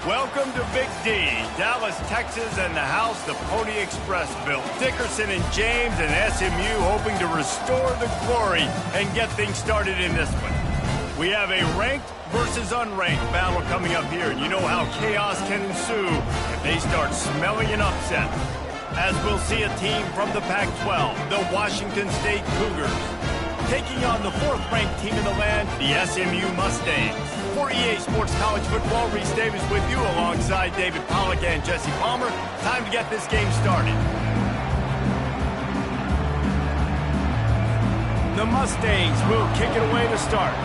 Welcome to Big D, Dallas, Texas, and the house the Pony Express built. Dickerson and James and SMU hoping to restore the glory and get things started in this one. We have a ranked versus unranked battle coming up here, and you know how chaos can ensue if they start smelling an upset. As we'll see a team from the Pac-12, the Washington State Cougars, taking on the fourth-ranked team in the land, the SMU Mustangs. For EA Sports College Football, Reese Davis with you alongside David Pollack and Jesse Palmer. Time to get this game started. The Mustangs will kick it away to start.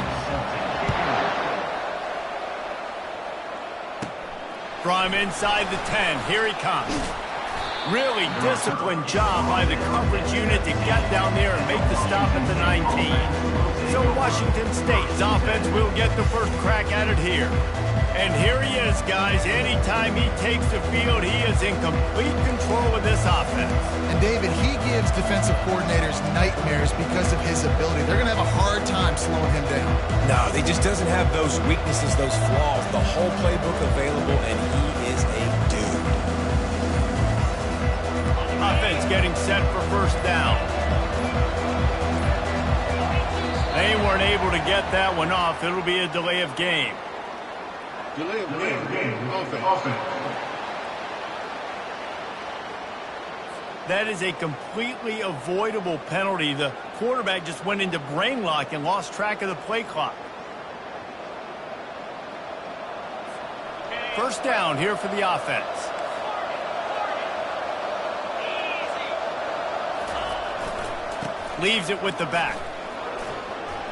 From inside the 10, here he comes. Really disciplined job by the coverage unit to get down there and make the stop at the 19. So Washington State's offense will get the first crack at it here. And here he is, guys. Anytime he takes the field, he is in complete control of this offense. And David, he gives defensive coordinators nightmares because of his ability. They're going to have a hard time slowing him down. No, he just doesn't have those weaknesses, those flaws. The whole playbook available, and he is a dude. Offense getting set for first down. They weren't able to get that one off. It'll be a delay of game. Delay of game. Offense. That is a completely avoidable penalty. The quarterback just went into brain lock and lost track of the play clock. First down here for the offense. Leaves it with the back.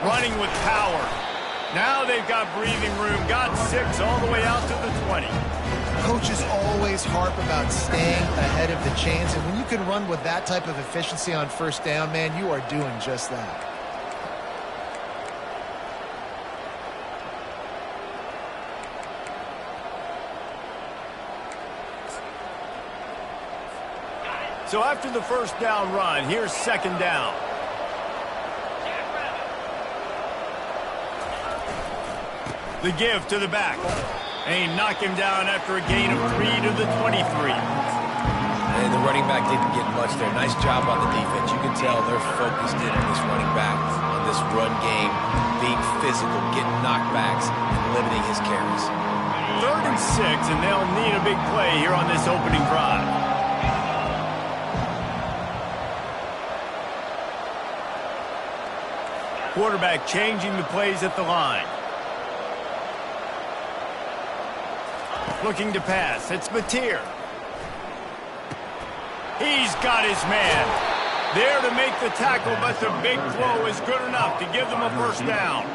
Running with power. Now they've got breathing room. Got 6 all the way out to the 20. Coaches always harp about staying ahead of the chains, and when you can run with that type of efficiency on first down, man, you are doing just that. So after the first down run, here's second down. The give to the back. And he knocked him down after a gain of 3 to the 23. And the running back didn't get much there. Nice job on the defense. You can tell they're focused in on this running back, on this run game, being physical, getting knockbacks, and limiting his carries. 3rd and 6, and they'll need a big play here on this opening drive. Quarterback changing the plays at the line. Looking to pass. It's Mateer. He's got his man. There to make the tackle, but the big throw is good enough to give them a first down.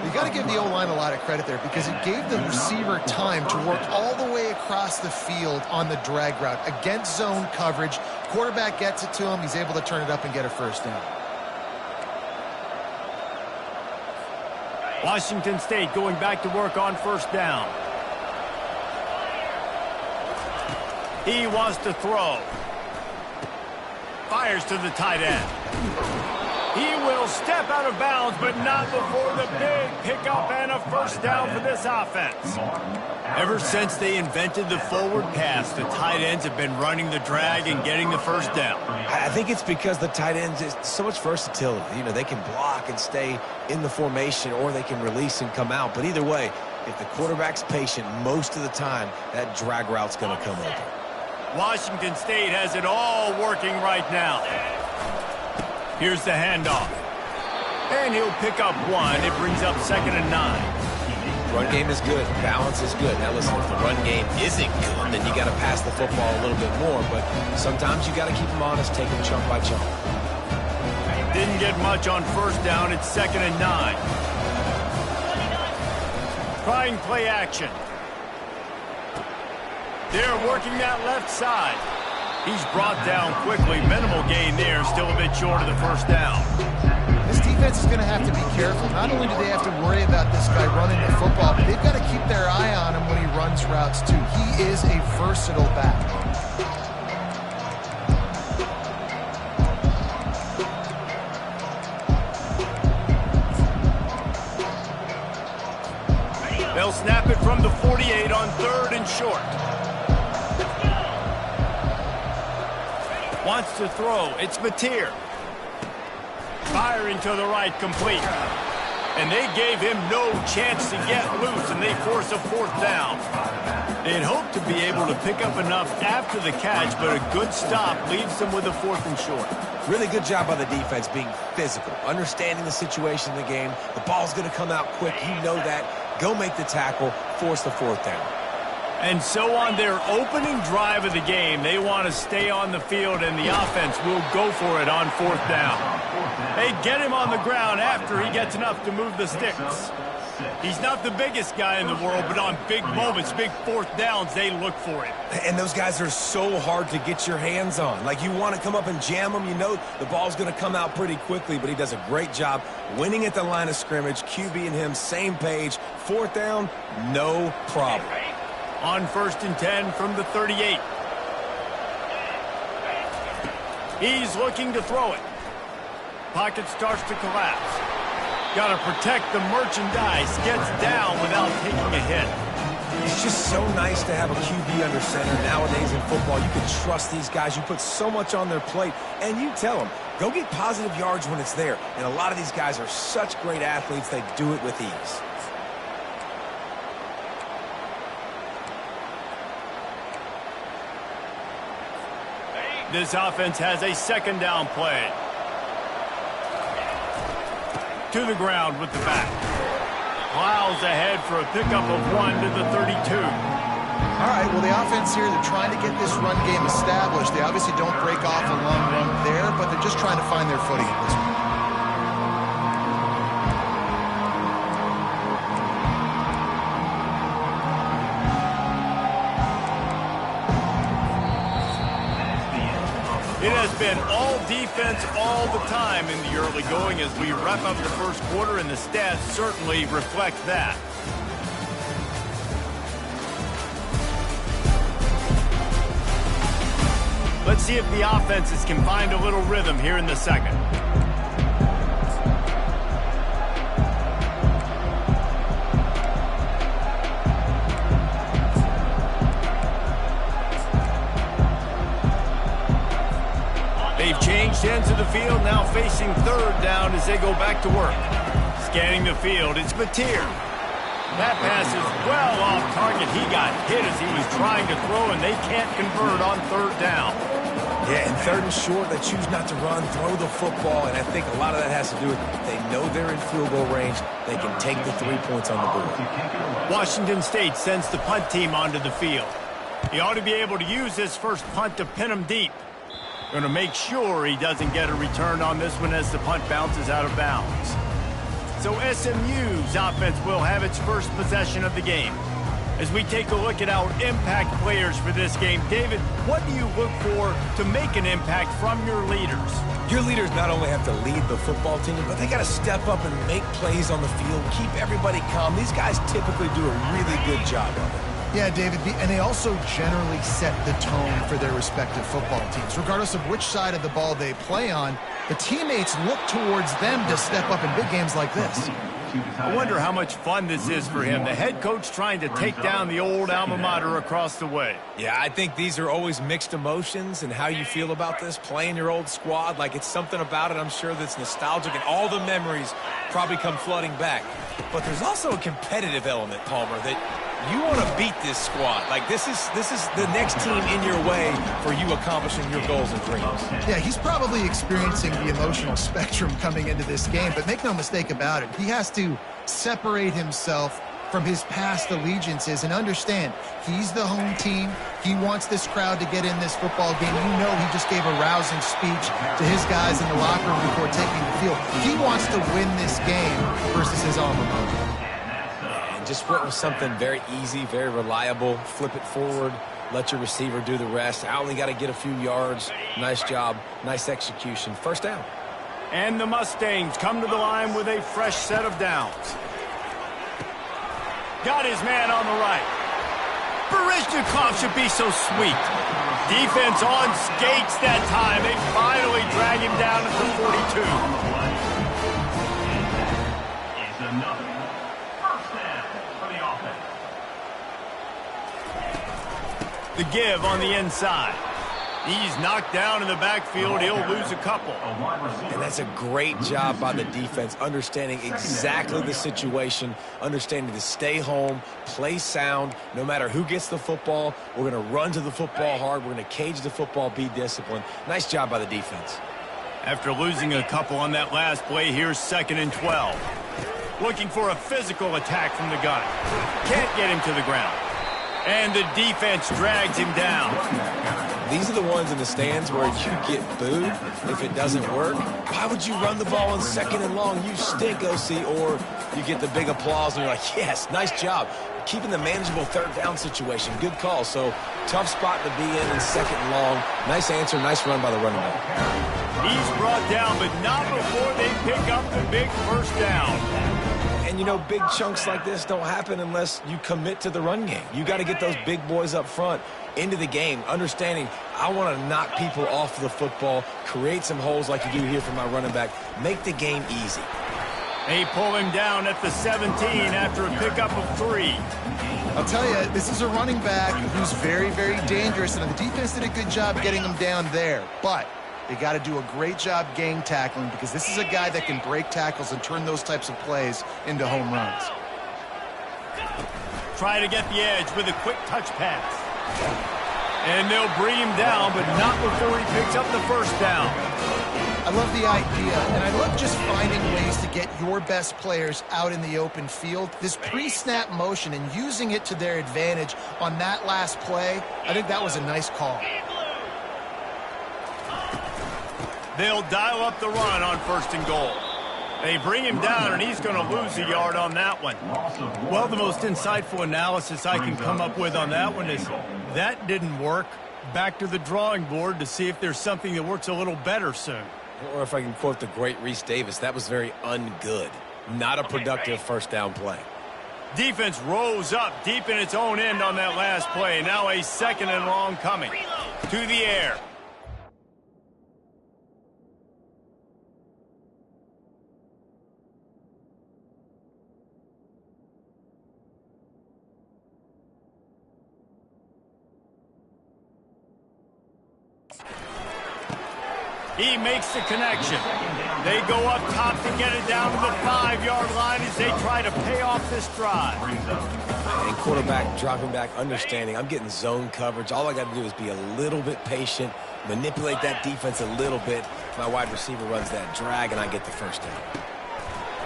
You got to give the O-line a lot of credit there because it gave the receiver time to work all the way across the field on the drag route against zone coverage. Quarterback gets it to him. He's able to turn it up and get a first down. Washington State going back to work on first down. He wants to throw. Fires to the tight end. He will step out of bounds, but not before the big pickup and a first down for this offense. Ever since they invented the forward pass, the tight ends have been running the drag and getting the first down. I think it's because the tight ends is so much versatility. You know, they can block and stay in the formation, or they can release and come out. But either way, if the quarterback's patient, most of the time, that drag route's going to come open. Washington State has it all working right now. Here's the handoff. And he'll pick up 1. It brings up 2nd and 9. Run game is good. Balance is good. Now listen, if the run game isn't good, then you got to pass the football a little bit more. But sometimes you got to keep them honest, take them chunk by chunk. Didn't get much on first down. It's 2nd and 9. Trying play action. They're working that left side. He's brought down quickly. Minimal gain there. Still a bit short of the first down. This defense is going to have to be careful. Not only do they have to worry about this guy running the football, but they've got to keep their eye on him when he runs routes too. He is a versatile back. They'll snap it from from the 48 on 3rd and short. Wants to throw. It's Mateer. Firing to the right, complete. And they gave him no chance to get loose, and they force a 4th down. They'd hoped to be able to pick up enough after the catch, but a good stop leaves them with a 4th and short. Really good job by the defense being physical, understanding the situation in the game. The ball's going to come out quick. You know that. Go make the tackle, force the 4th down. And so on their opening drive of the game, they want to stay on the field, and the offense will go for it on 4th down. They get him on the ground after he gets enough to move the sticks. He's not the biggest guy in the world, but on big moments, big 4th downs, they look for it. And those guys are so hard to get your hands on. Like, you want to come up and jam them. You know the ball's going to come out pretty quickly, but he does a great job winning at the line of scrimmage. QB and him, same page. 4th down, no problem. On 1st and 10 from the 38. He's looking to throw it. Pocket starts to collapse. Got to protect the merchandise. Gets down without taking a hit. It's just so nice to have a QB under center. Nowadays in football, you can trust these guys. You put so much on their plate, and you tell them, go get positive yards when it's there. And a lot of these guys are such great athletes, they do it with ease. This offense has a 2nd down play. To the ground with the back. Plows ahead for a pickup of 1 to the 32. All right, well, the offense here, they're trying to get this run game established. They obviously don't break off a long run there, but they're just trying to find their footing in this one. It has been all defense all the time in the early going as we wrap up the 1st quarter, and the stats certainly reflect that. Let's see if the offenses can find a little rhythm here in the 2nd. They've changed ends of the field, now facing 3rd down as they go back to work. Scanning the field, it's Mateer. That pass is well off target. He got hit as he was trying to throw, and they can't convert on 3rd down. Yeah, and 3rd and short, they choose not to run, throw the football, and I think a lot of that has to do with they know they're in field goal range. They can take the 3 points on the board. Washington State sends the punt team onto the field. He ought to be able to use this first punt to pin him deep. Going to make sure he doesn't get a return on this one as the punt bounces out of bounds. So SMU's offense will have its first possession of the game. As we take a look at our impact players for this game, David, what do you look for to make an impact from your leaders? Your leaders not only have to lead the football team, but they got to step up and make plays on the field, keep everybody calm. These guys typically do a really good job of it. Yeah, David, and they also generally set the tone for their respective football teams. Regardless of which side of the ball they play on, the teammates look towards them to step up in big games like this. I wonder how much fun this is for him. The head coach trying to take down the old alma mater across the way. Yeah, I think these are always mixed emotions and how you feel about this, playing your old squad. Like, it's something about it, I'm sure, that's nostalgic, and all the memories probably come flooding back. But there's also a competitive element, Palmer, that you want to beat this squad. Like, this is the next team in your way for you accomplishing your goals and dreams. Yeah, he's probably experiencing the emotional spectrum coming into this game, but make no mistake about it, he has to separate himself from his past allegiances and understand he's the home team. He wants this crowd to get in this football game. You know, he just gave a rousing speech to his guys in the locker room before taking the field. He wants to win this game versus his alma mater. Just went with something very easy, very reliable. Flip it forward, let your receiver do the rest. I only got to get a few yards. Nice job, nice execution. 1st down. And the Mustangs come to the line with a fresh set of downs. Got his man on the right. Barishnikov should be so sweet. Defense on skates that time. They finally drag him down at the 42. The give on the inside. He's knocked down in the backfield. He'll lose a couple. And that's a great job by the defense, understanding exactly the situation, understanding to stay home, play sound. No matter who gets the football, we're going to run to the football hard. We're going to cage the football, be disciplined. Nice job by the defense. After losing a couple on that last play, here's 2nd and 12. Looking for a physical attack from the gun. Can't get him to the ground. And the defense drags him down. These are the ones in the stands where you get booed if it doesn't work. Why would you run the ball on 2nd and long? You stink, OC. Or you get the big applause and you're like, yes, nice job. Keeping the manageable 3rd down situation. Good call. So tough spot to be in 2nd and long. Nice answer, nice run by the running back. He's brought down, but not before they pick up the big 1st down. And, you know, big chunks like this don't happen unless you commit to the run game. You got to get those big boys up front into the game, understanding I want to knock people off the football, create some holes like you do here for my running back, make the game easy. They pull him down at the 17 after a pickup of 3. I'll tell you, this is a running back who's very, very dangerous, and the defense did a good job getting him down there. But they got to do a great job gang tackling because this is a guy that can break tackles and turn those types of plays into home runs. Try to get the edge with a quick touch pass. And they'll bring him down, but not before he picks up the 1st down. I love the idea, and I love just finding ways to get your best players out in the open field. This pre-snap motion and using it to their advantage on that last play, I think that was a nice call. They'll dial up the run on 1st and goal. They bring him down, and he's going to lose a yard on that one. Well, the most insightful analysis I can come up with on that one is that didn't work. Back to the drawing board to see if there's something that works a little better soon. Or if I can quote the great Reese Davis, that was very ungood. Not a productive 1st down play. Defense rose up deep in its own end on that last play. Now a 2nd and long coming. To the air. He makes the connection. They go up top to get it down to the 5-yard line as they try to pay off this drive. And quarterback dropping back, understanding I'm getting zone coverage. All I got to do is be a little bit patient, manipulate that defense a little bit. My wide receiver runs that drag, and I get the 1st down.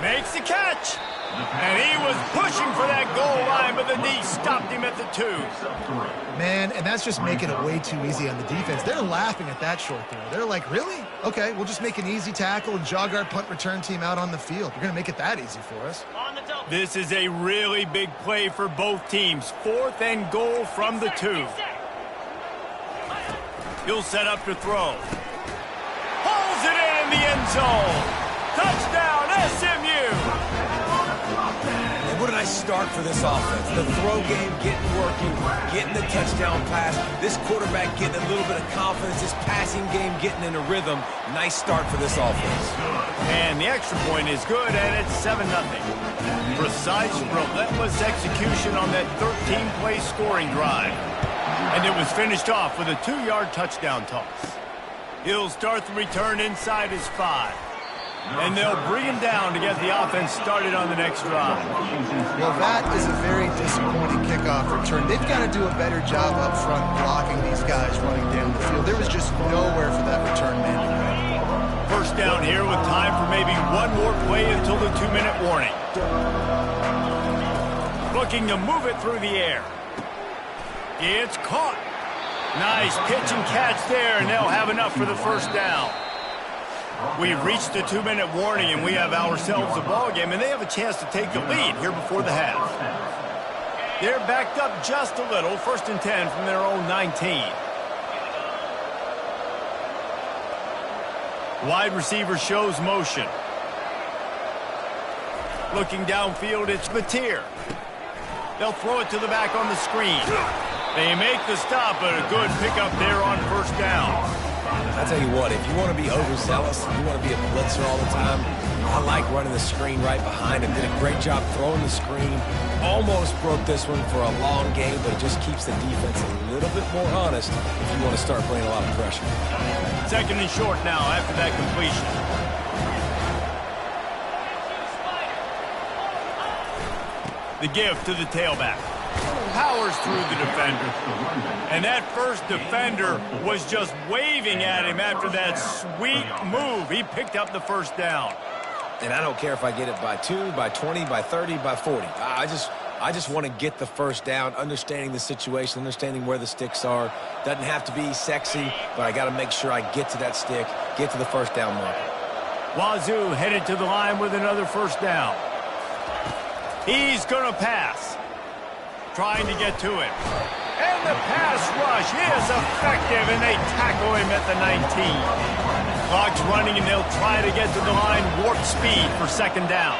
Makes the catch. And he was pushing for that goal line, but the D stopped him at the 2. Man, and that's just making it way too easy on the defense. They're laughing at that short throw. They're like, really? Okay, we'll just make an easy tackle and jog our punt return team out on the field. You're going to make it that easy for us. This is a really big play for both teams. 4th and goal from the 2. He'll set up to throw. Pulls it in the end zone. Touchdown, SMU. And what a nice start for this offense. The throw game getting working, getting the touchdown pass. This quarterback getting a little bit of confidence. This passing game getting in a rhythm. Nice start for this offense. And the extra point is good, and it's 7-0. Precise, relentless execution on that 13-play scoring drive. And it was finished off with a 2-yard touchdown toss. He'll start the return inside his 5. And they'll bring him down to get the offense started on the next drive. Well, that is a very disappointing kickoff return. They've got to do a better job up front blocking these guys running down the field. There was just nowhere for that return man to go. 1st down here with time for maybe one more play until the 2-minute warning. Looking to move it through the air. It's caught. Nice pitch and catch there, and they'll have enough for the 1st down. We've reached the 2-minute warning, and we have ourselves a ball game, and they have a chance to take the lead here before the half. They're backed up just a little. 1st and 10 from their own 19. Wide receiver shows motion. Looking downfield, it's Mateer. They'll throw it to the back on the screen. They make the stop, but a good pickup there on 1st down. I tell you what, if you want to be overzealous, if you want to be a blitzer all the time, I like running the screen right behind him. Did a great job throwing the screen. Almost broke this one for a long game, but it just keeps the defense a little bit more honest if you want to start playing a lot of pressure. Second and short now after that completion. The give to the tailback. Powers through the defender. And that first defender was just waving at him after that sweet move. He picked up the first down. And I don't care if I get it by 2, by 20, by 30, by 40. I just want to get the first down, understanding the situation, understanding where the sticks are. Doesn't have to be sexy, but I got to make sure I get to that stick, get to the first down mark. Wazoo headed to the line with another first down. He's going to pass. Trying to get to him. And the pass rush is effective, and they tackle him at the 19. Clock's running, and they'll try to get to the line warp speed for second down.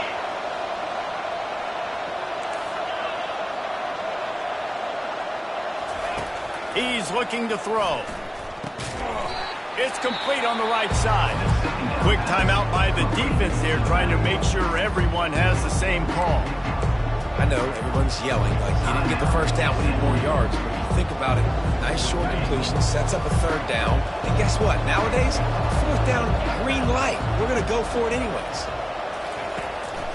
He's looking to throw. It's complete on the right side. Quick timeout by the defense there, trying to make sure everyone has the same call. I know everyone's yelling, like, he didn't get the first down, we need more yards. But if you think about it, nice short completion, sets up a third down. And guess what? Nowadays, fourth down, green light. We're going to go for it anyways.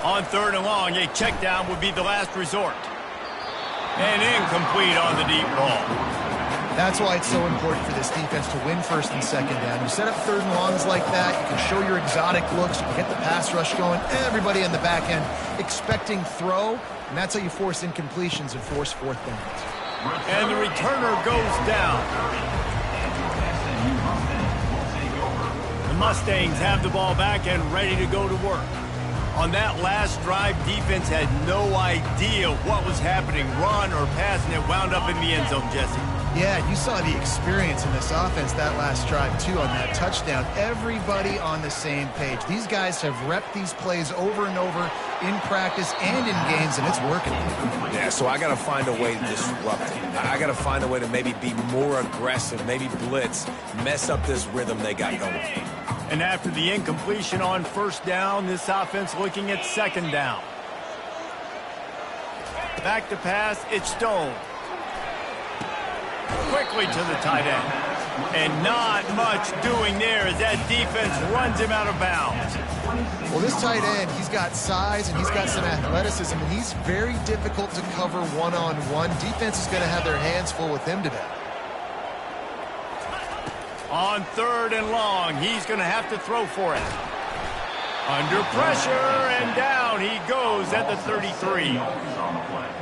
On third and long, a check down would be the last resort. And incomplete on the deep ball. That's why it's so important for this defense to win first and second down. You set up third and longs like that, you can show your exotic looks, you can get the pass rush going, everybody in the back end expecting throw, and that's how you force incompletions and force fourth downs. And the returner goes down. The Mustangs have the ball back and ready to go to work. On that last drive, defense had no idea what was happening, run or pass, and it wound up in the end zone, Jesse. Yeah, you saw the experience in this offense that last drive, too, on that touchdown. Everybody on the same page. These guys have repped these plays over and over in practice and in games, and it's working. Yeah, so I got to find a way to disrupt it. I got to find a way to maybe be more aggressive, maybe blitz, mess up this rhythm they got going. And after the incompletion on first down, this offense looking at second down. Back to pass, it's Stone. Quickly to the tight end. And not much doing there as that defense runs him out of bounds. Well, this tight end, he's got size and he's got some athleticism, and he's very difficult to cover one-on-one. Defense is going to have their hands full with him today. On third and long, he's going to have to throw for it. Under pressure, and down he goes at the 33.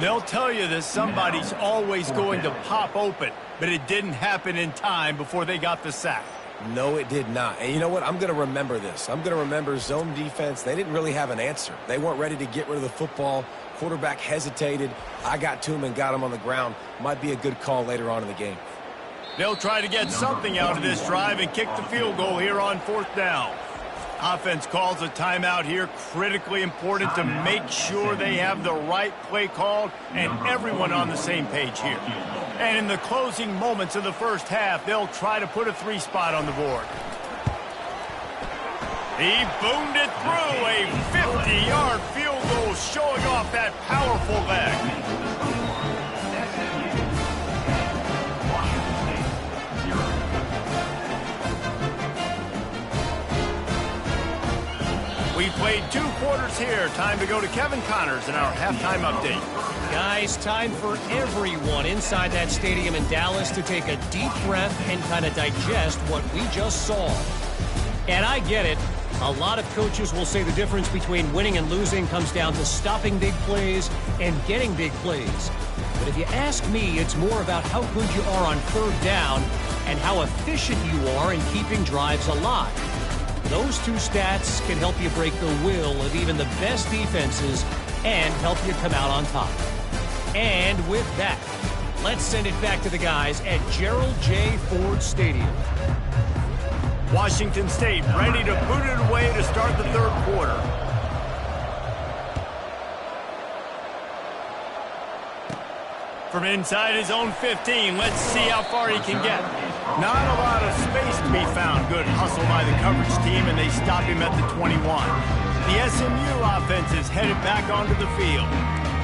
They'll tell you that somebody's always going to pop open, but it didn't happen in time before they got the sack. No, it did not. And you know what? I'm going to remember this. I'm going to remember zone defense. They didn't really have an answer. They weren't ready to get rid of the football. Quarterback hesitated. I got to him and got him on the ground. Might be a good call later on in the game. They'll try to get something out of this drive and kick the field goal here on fourth down. Offense calls a timeout here, critically important to make sure they have the right play called and everyone on the same page here. And in the closing moments of the first half, they'll try to put a 3 spot on the board. He boomed it through, a 50-yard field goal showing off that powerful leg. We played 2 quarters here. Time to go to Kevin Connors in our halftime update. Guys, time for everyone inside that stadium in Dallas to take a deep breath and kind of digest what we just saw. And I get it. A lot of coaches will say the difference between winning and losing comes down to stopping big plays and getting big plays. But if you ask me, it's more about how good you are on third down and how efficient you are in keeping drives alive. Those 2 stats can help you break the will of even the best defenses and help you come out on top. And with that, let's send it back to the guys at Gerald J. Ford Stadium. Washington State ready to boot it away to start the third quarter. From inside his own 15, let's see how far he can get. Not a lot of space to be found. Good hustle by the coverage team, and they stop him at the 21. The SMU offense is headed back onto the field.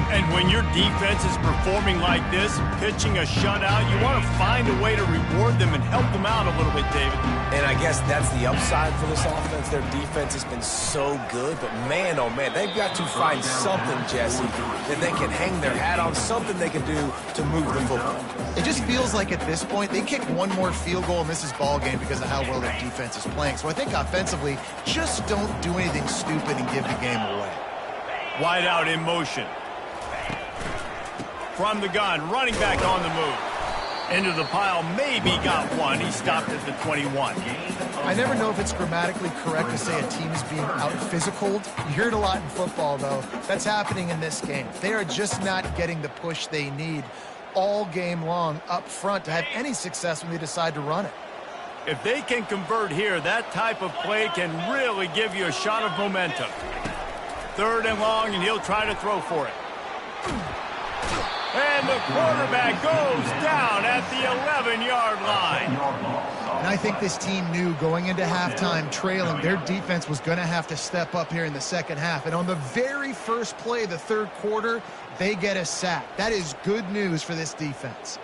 And when your defense is performing like this, pitching a shutout, you want to find a way to reward them and help them out a little bit, David. And I guess that's the upside for this offense. Their defense has been so good, but man, oh man, they've got to find something, Jesse, that they can hang their hat on, something they can do to move the football. It just feels like at this point, they kick one more field goal and this is ball game because of how well their defense is playing. So I think offensively, just don't do anything stupid and give the game away. Wide out in motion. From the gun, running back on the move. Into the pile, maybe got one. He stopped at the 21. I never know if it's grammatically correct to say a team is being out-physicaled. You hear it a lot in football, though. That's happening in this game. They are just not getting the push they need all game long up front to have any success when they decide to run it. If they can convert here, that type of play can really give you a shot of momentum. 3rd and long, and he'll try to throw for it. And the quarterback goes down at the 11-yard line. And I think this team knew going into halftime trailing, their defense was going to have to step up here in the second half. And on the very first play of the 3rd quarter, they get a sack. That is good news for this defense.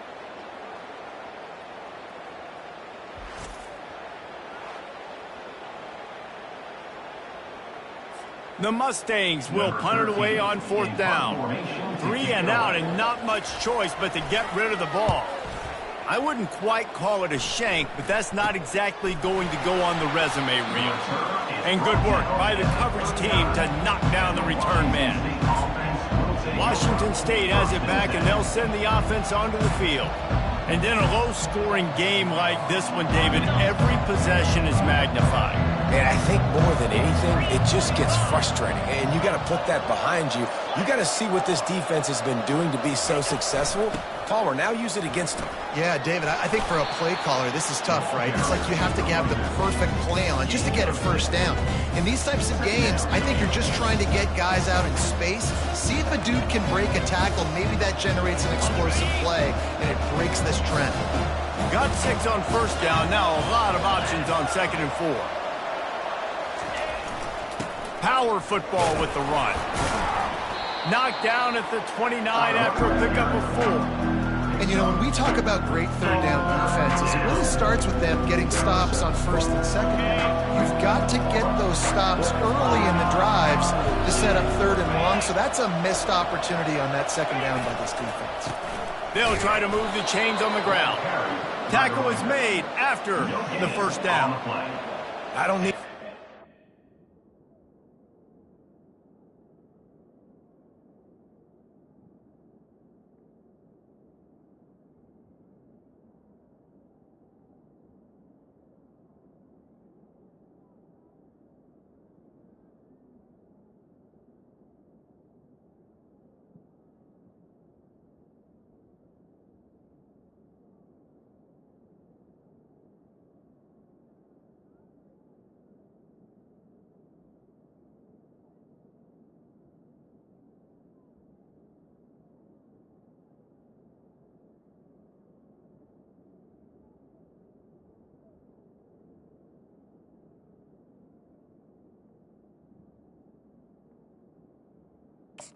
The Mustangs will punt it away on 4th down. 3 and out and not much choice but to get rid of the ball. I wouldn't quite call it a shank, but that's not exactly going to go on the resume reel. And good work by the coverage team to knock down the return man. Washington State has it back, and they'll send the offense onto the field. And in a low-scoring game like this one, David, every possession is magnified. And I think more than anything, it just gets frustrating. And you got to put that behind you. You got to see what this defense has been doing to be so successful. Palmer, now use it against them. Yeah, David, I think for a play caller, this is tough, right? It's like you have to have the perfect play on just to get a first down. In these types of games, I think you're just trying to get guys out in space, see if a dude can break a tackle. Maybe that generates an explosive play, and it breaks this trend. Got 6 on 1st down. Now a lot of options on 2nd and 4. Power football with the run. Knocked down at the 29 after a pickup of 4. And, you know, when we talk about great 3rd down defenses, it really starts with them getting stops on 1st and 2nd. You've got to get those stops early in the drives to set up 3rd and long, so that's a missed opportunity on that 2nd down by this defense. They'll try to move the chains on the ground. Tackle is made after the 1st down. I don't need...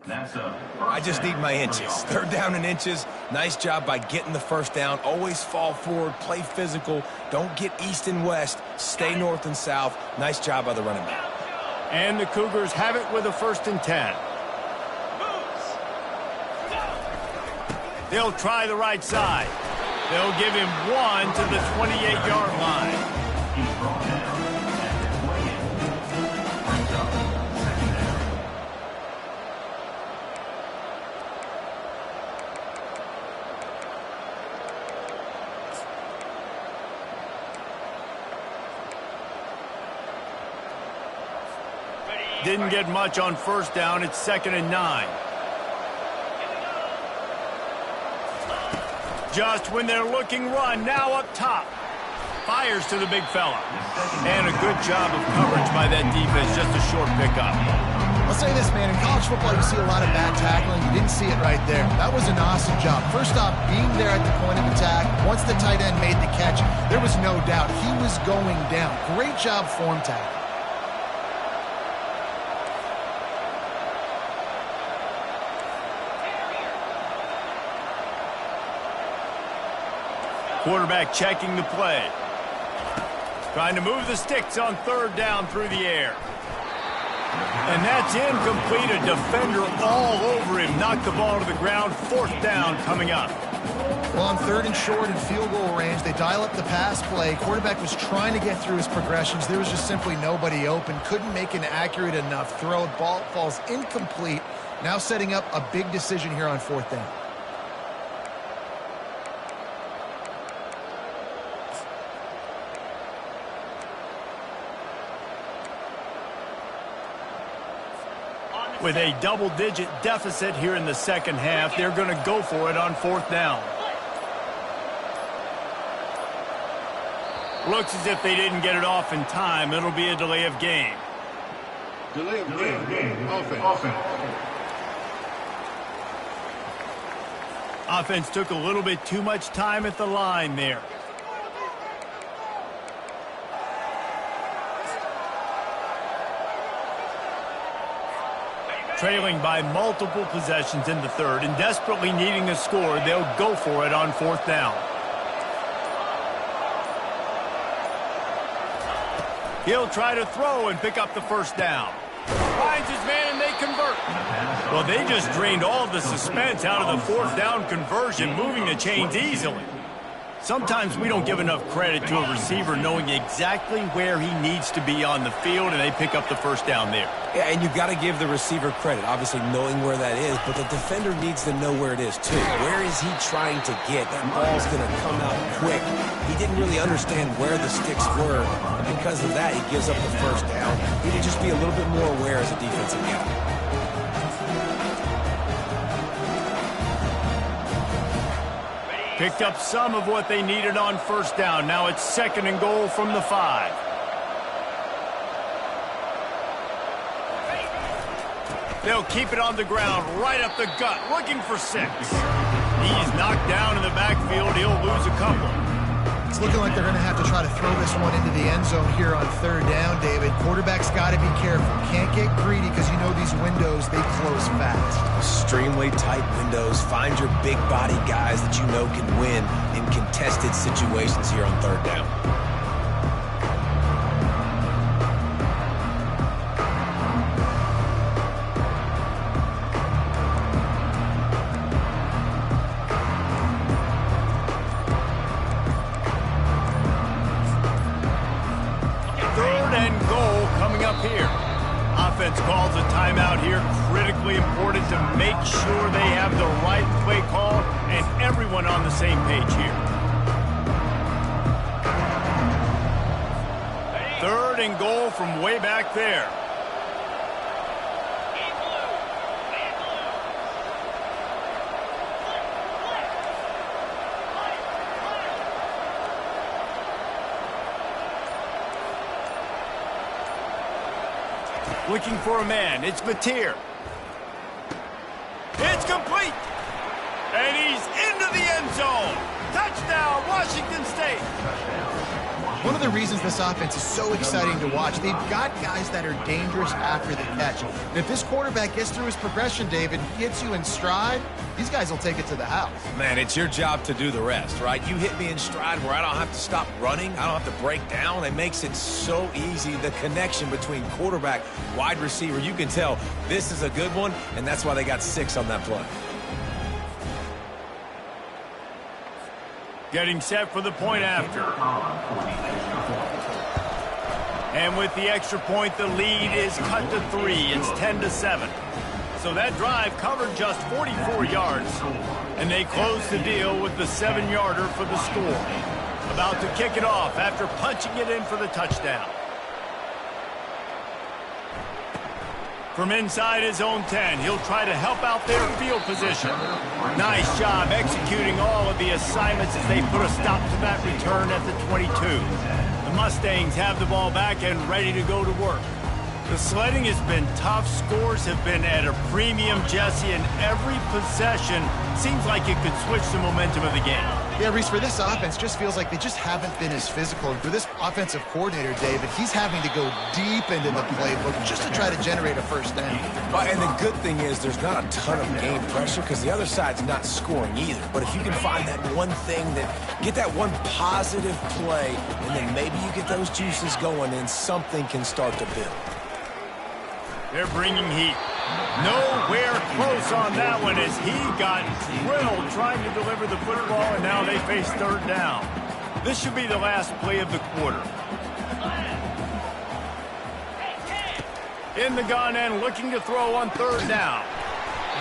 I just need my inches. 3rd down and inches. Nice job by getting the 1st down. Always fall forward, play physical. Don't get east and west. Stay north and south. Nice job by the running back. And the Cougars have it with a 1st and 10. They'll try the right side. They'll give him 1 to the 28-yard line. Didn't get much on 1st down. It's 2nd and 9. Just when they're looking run, now up top. Fires to the big fella. And a good job of coverage by that defense. Just a short pickup. I'll say this, man, in college football you see a lot of bad tackling. You didn't see it right there. That was an awesome job. First off, being there at the point of attack. Once the tight end made the catch, there was no doubt he was going down. Great job form tackle. Quarterback checking the play. Trying to move the sticks on third down through the air. And that's incomplete. A defender all over him. Knocked the ball to the ground. Fourth down coming up. Well, on third and short and field goal range, they dial up the pass play. Quarterback was trying to get through his progressions. There was just simply nobody open. Couldn't make an accurate enough throw. Ball falls incomplete. Now setting up a big decision here on fourth down. With a double-digit deficit here in the second half, they're going to go for it on fourth down. Looks as if they didn't get it off in time. It'll be a delay of game. Delay of game. Offense. Offense took a little bit too much time at the line there. Trailing by multiple possessions in the third and desperately needing a score, they'll go for it on fourth down. He'll try to throw and pick up the first down. Finds his man and they convert. Well, they just drained all of the suspense out of the fourth down conversion, moving the chains easily. Sometimes we don't give enough credit to a receiver knowing exactly where he needs to be on the field, and they pick up the first down there. Yeah, and you've got to give the receiver credit, obviously knowing where that is, but the defender needs to know where it is too. Where is he trying to get? That ball's going to come out quick. He didn't really understand where the sticks were, and because of that, he gives up the first down. He need to just be a little bit more aware as a defensive guy. Picked up some of what they needed on first down. Now it's second and goal from the 5. They'll keep it on the ground, right up the gut, looking for 6. He's knocked down in the backfield. He'll lose a couple. It's looking like they're going to have to try to throw this one into the end zone here on third down, David. Quarterback's got to be careful. Can't get greedy because you know these windows, they close fast. Extremely tight windows. Find your big body guys that you know can win in contested situations here on third down. Offense calls a timeout here. Critically important to make sure they have the right play call and everyone on the same page here. Third and goal from way back there. Looking for a man. It's Mateer. It's complete. And he's into the end zone. Touchdown, Washington State. One of the reasons this offense is so exciting to watch, they've got guys that are dangerous after the catch. And if this quarterback gets through his progression, David, hits you in stride, these guys will take it to the house. Man, it's your job to do the rest, right? You hit me in stride where I don't have to stop running. I don't have to break down. It makes it so easy. The connection between quarterback, wide receiver, you can tell this is a good one, and that's why they got 6 on that play. Getting set for the point after. And with the extra point, the lead is cut to 3. It's 10-7. So that drive covered just 44 yards. And they close the deal with the 7-yarder for the score. About to kick it off after punching it in for the touchdown. From inside his own 10, he'll try to help out their field position. Nice job executing all of the assignments as they put a stop to that return at the 22. The Mustangs have the ball back and ready to go to work. The sledding has been tough. Scores have been at a premium, Jesse, and every possession seems like it could switch the momentum of the game. Yeah, Reese, for this offense, just feels like they just haven't been as physical. And for this offensive coordinator, David, he's having to go deep into the playbook just to try to generate a first down. And the good thing is there's not a ton of game pressure because the other side's not scoring either. But if you can find that one thing, get that one positive play, and then maybe you get those juices going and something can start to build. They're bringing heat. Nowhere close on that one as he got drilled trying to deliver the football, and now they face third down. This should be the last play of the quarter. In the gun and looking to throw on third down.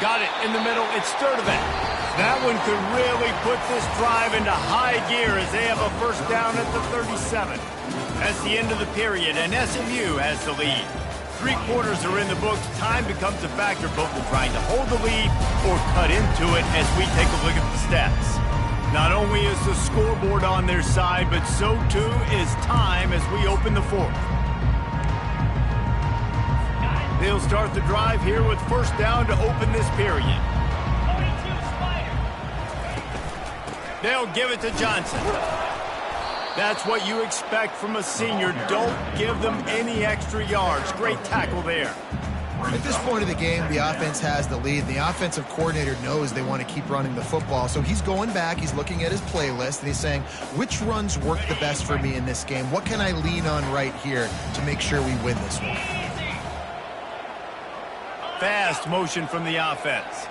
Got it in the middle. It's Sturdivant. That one could really put this drive into high gear as they have a first down at the 37. That's the end of the period, and SMU has the lead. 3 quarters are in the books. Time becomes a factor both in trying to hold the lead or cut into it as we take a look at the stats. Not only is the scoreboard on their side, but so too is time as we open the fourth. They'll start the drive here with first down to open this period. They'll give it to Johnson. That's what you expect from a senior. Don't give them any extra yards. Great tackle there. At this point of the game, the offense has the lead. The offensive coordinator knows they want to keep running the football. So he's going back, he's looking at his playlist, and he's saying, which runs work the best for me in this game? What can I lean on right here to make sure we win this one? Fast motion from the offense.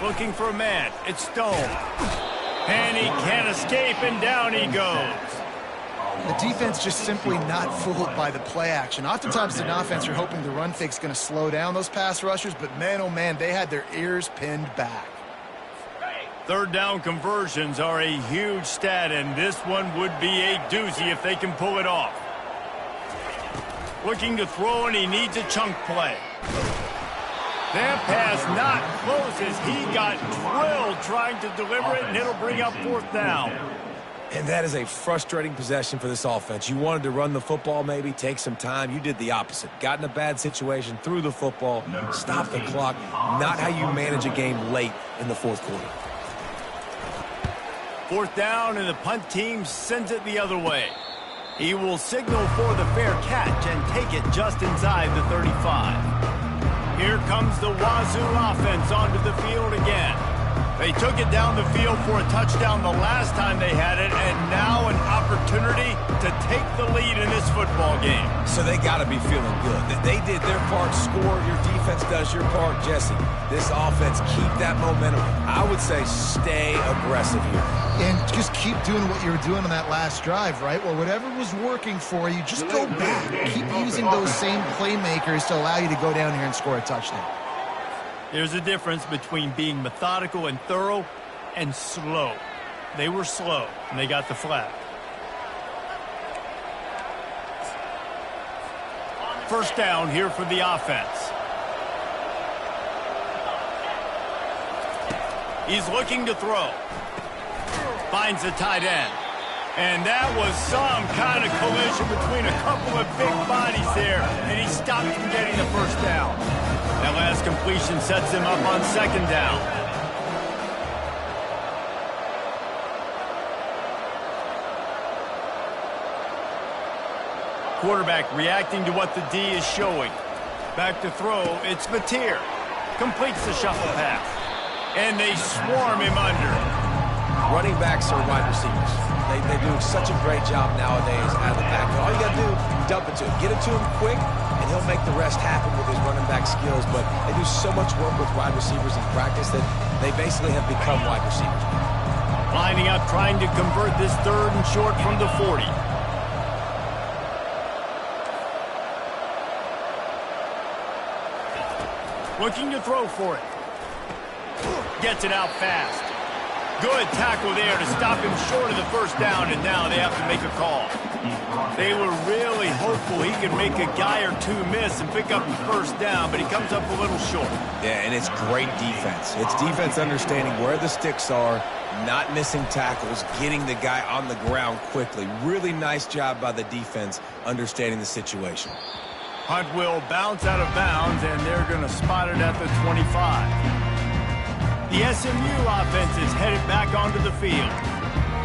Looking for a man. It's Stone. And he can't escape, and down he goes. The defense just simply not fooled by the play action. Oftentimes, in offense, you're hoping the run fake's going to slow down those pass rushers, but man, oh man, they had their ears pinned back. Third down conversions are a huge stat, and this one would be a doozy if they can pull it off. Looking to throw, and he needs a chunk play. That pass not close as he got drilled trying to deliver it, and it'll bring up fourth down. And that is a frustrating possession for this offense. You wanted to run the football, maybe take some time. You did the opposite. Got in a bad situation, threw the football, stopped the clock. Not how you manage a game late in the fourth quarter. Fourth down, and the punt team sends it the other way. He will signal for the fair catch and take it just inside the 35. Here comes the Wazoo offense onto the field again. They took it down the field for a touchdown the last time they had it, and now an opportunity to take the lead in this football game. So they got to be feeling good. They did their part, score, your defense does your part. Jesse, this offense, keep that momentum. I would say stay aggressive here. And just keep doing what you were doing on that last drive, right? Well, whatever was working for you, just go back. Keep using those same playmakers to allow you to go down here and score a touchdown. There's a difference between being methodical and thorough and slow. They were slow, and they got the flag. First down here for the offense. He's looking to throw. Finds the tight end. And that was some kind of collision between a couple of big bodies there, and he stopped from getting the first down. That last completion sets him up on second down. Quarterback reacting to what the D is showing. Back to throw, it's Mateer. Completes the shuffle pass. And they swarm him under. Running backs are wide receivers. They do such a great job nowadays out of the backfield. All you got to do, dump it to him. Get it to him quick, and he'll make the rest happen with his running back skills. But they do so much work with wide receivers in practice that they basically have become wide receivers. Lining up, trying to convert this third and short from the 40. Looking to throw for it. Gets it out fast. Good tackle there to stop him short of the first down, and now they have to make a call. They were really hopeful he could make a guy or two miss and pick up the first down, but he comes up a little short. Yeah, and it's great defense. It's defense understanding where the sticks are, not missing tackles, getting the guy on the ground quickly. Really nice job by the defense understanding the situation. Punt will bounce out of bounds, and they're going to spot it at the 25. The SMU offense is headed back onto the field.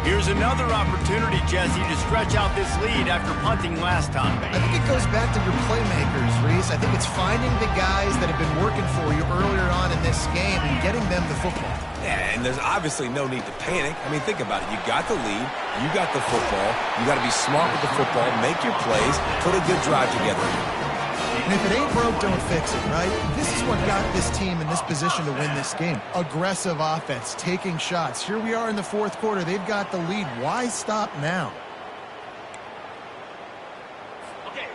Here's another opportunity, Jesse, to stretch out this lead after punting last time. I think it goes back to your playmakers, Reese. I think it's finding the guys that have been working for you earlier on in this game and getting them the football. Yeah, and there's obviously no need to panic. I mean, think about it. You got the lead. You got the football. You got to be smart with the football, make your plays, put a good drive together. And if it ain't broke, don't fix it, right? This is what got this team in this position to win this game. Aggressive offense, taking shots. Here we are in the fourth quarter. They've got the lead. Why stop now?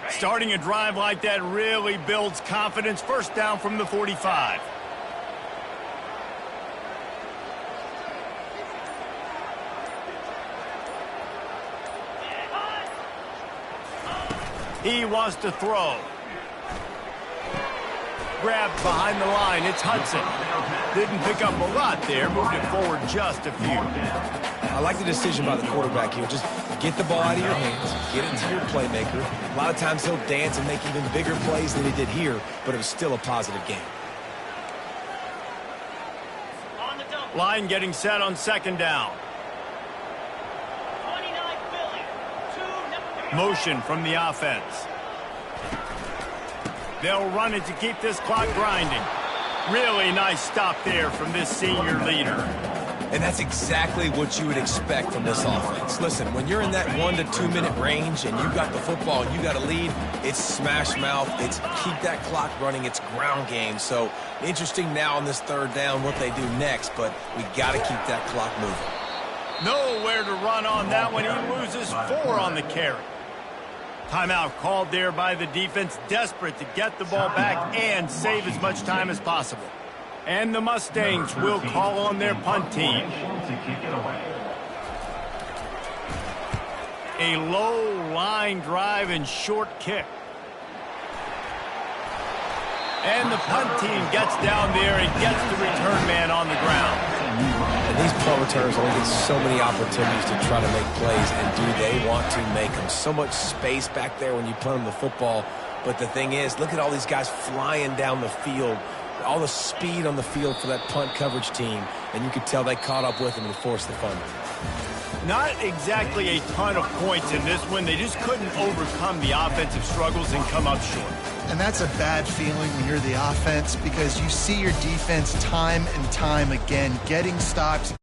Starting a drive like that really builds confidence. First down from the 45. He wants to throw. Grabbed behind the line. It's Hudson. Didn't pick up a lot there. Moved it forward just a few. I like the decision by the quarterback here. Just get the ball out of your hands. Get it to your playmaker. A lot of times he'll dance and make even bigger plays than he did here, but it was still a positive game. Line getting set on second down. Motion from the offense. They'll run it to keep this clock grinding. Really nice stop there from this senior leader. And that's exactly what you would expect from this offense. Listen, when you're in that 1 to 2 minute range and you got the football and you got a lead, it's smash mouth, it's keep that clock running, it's ground game. So interesting now on this third down what they do next, but we got to keep that clock moving. Nowhere to run on that one. He loses 4 on the carry. Timeout called there by the defense, desperate to get the ball back and save as much time as possible. And the Mustangs will call on their punt team. A low line drive and short kick. And the punt team gets down there and gets the return man on the ground. And these punt returners only get so many opportunities to try to make plays, and do they want to make them? So much space back there when you punt them the football. But the thing is, look at all these guys flying down the field, all the speed on the field for that punt coverage team, and you could tell they caught up with them and forced the fumble. Not exactly a ton of points in this one. They just couldn't overcome the offensive struggles and come up short. And that's a bad feeling when you're the offense because you see your defense time and time again getting stops.